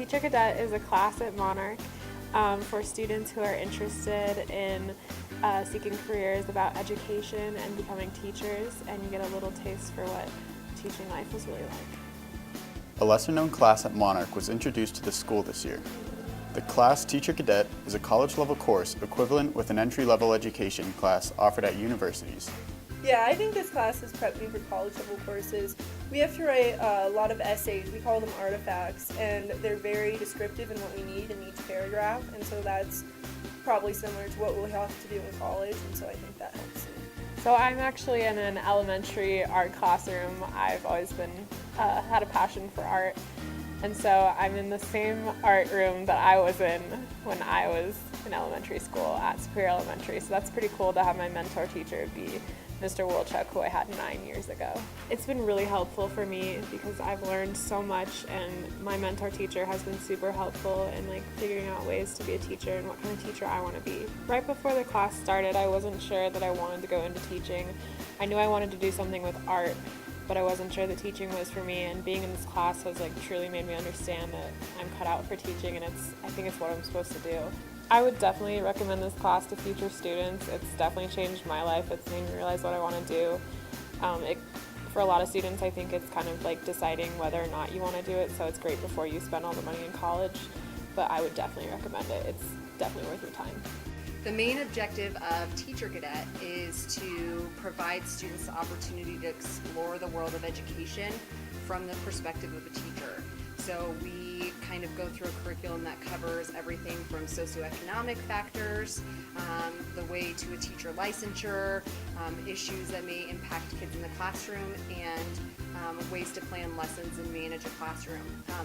Teacher Cadet is a class at Monarch for students who are interested in seeking careers about education and becoming teachers, and you get a little taste for what teaching life is really like. A lesser-known class at Monarch was introduced to the school this year. The class Teacher Cadet is a college-level course equivalent with an entry-level education class offered at universities. Yeah, I think this class has prepped me for college-level courses. We have to write a lot of essays. We call them artifacts, and they're very descriptive in what we need in each paragraph, and so that's probably similar to what we'll have to do in college, and so I think that helps me. So I'm actually in an elementary art classroom. I've always been had a passion for art, and so I'm in the same art room that I was in when I was in elementary school at Superior Elementary. So that's pretty cool to have my mentor teacher be Mr. Wilczuk, who I had 9 years ago. It's been really helpful for me because I've learned so much, and my mentor teacher has been super helpful in figuring out ways to be a teacher and what kind of teacher I want to be. Right before the class started, I wasn't sure that I wanted to go into teaching. I knew I wanted to do something with art, but I wasn't sure that teaching was for me, and being in this class has truly made me understand that I'm cut out for teaching, and I think it's what I'm supposed to do. I would definitely recommend this class to future students. It's definitely changed my life. It's made me realize what I want to do. For a lot of students, I think it's kind of like deciding whether or not you want to do it, so it's great before you spend all the money in college, but I would definitely recommend it. It's definitely worth your time. The main objective of Teacher Cadet is to provide students the opportunity to explore the world of education from the perspective of a teacher. So we kind of go through a curriculum that covers everything from socioeconomic factors, the way to a teacher licensure, issues that may impact kids in the classroom, and ways to plan lessons and manage a classroom.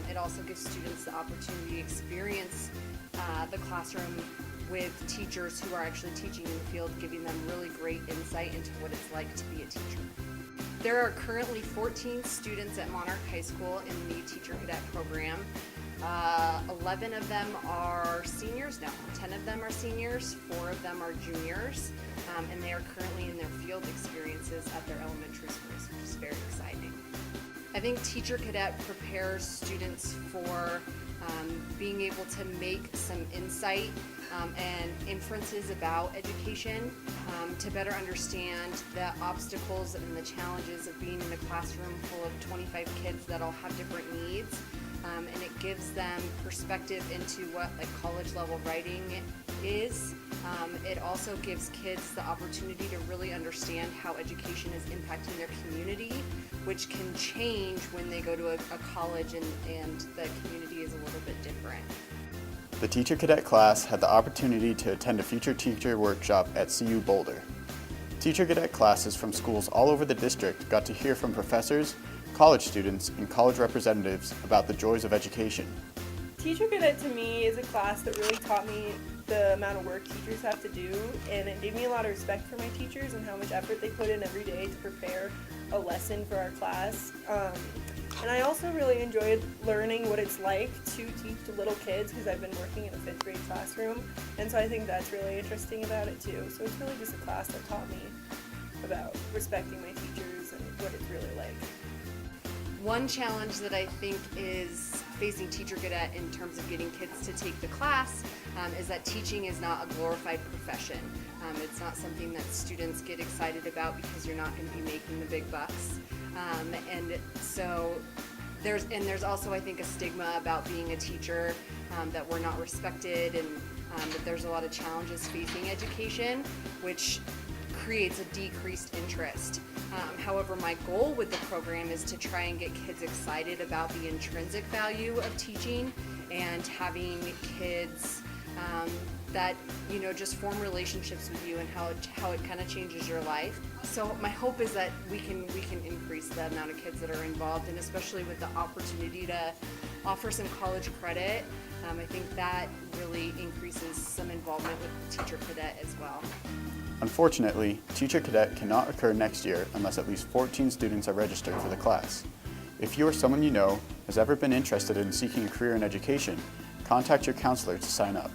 It also gives students the opportunity to experience the classroom with teachers who are actually teaching in the field, giving them really great insight into what it's like to be a teacher. There are currently 14 students at Monarch High School in the Teacher Cadet program. 11 of them are seniors now. 10 of them are seniors, 4 of them are juniors, and they are currently in their field experiences at their elementary schools, which is very exciting. I think Teacher Cadet prepares students for being able to make some insight and inferences about education, to better understand the obstacles and the challenges of being in a classroom full of 25 kids that all have different needs, and it gives them perspective into what college level writing is. It also gives kids the opportunity to really understand how education is impacting their community, which can change when they go to a college and the community is a little bit different. The Teacher Cadet class had the opportunity to attend a future teacher workshop at CU Boulder. Teacher Cadet classes from schools all over the district got to hear from professors, college students, and college representatives about the joys of education. Teacher Cadet to me is a class that really taught me the amount of work teachers have to do, and it gave me a lot of respect for my teachers and how much effort they put in every day to prepare a lesson for our class. And I also really enjoyed learning what it's like to teach little kids, because I've been working in a 5th grade classroom, and so I think that's really interesting about it too. So it's really just a class that taught me about respecting my teachers and what it's really like. One challenge that I think is facing Teacher Cadet in terms of getting kids to take the class is that teaching is not a glorified profession. It's not something that students get excited about because you're not going to be making the big bucks. And so there's also, I think, a stigma about being a teacher, that we're not respected, and that there's a lot of challenges facing education, which creates a decreased interest. However, my goal with the program is to try and get kids excited about the intrinsic value of teaching and having kids that just form relationships with you and how it kind of changes your life. So my hope is that we can increase the amount of kids that are involved, and especially with the opportunity to offer some college credit. I think that really increases some involvement with Teacher Cadet as well. Unfortunately, Teacher Cadet cannot occur next year unless at least 14 students are registered for the class. If you or someone you know has ever been interested in seeking a career in education, contact your counselor to sign up.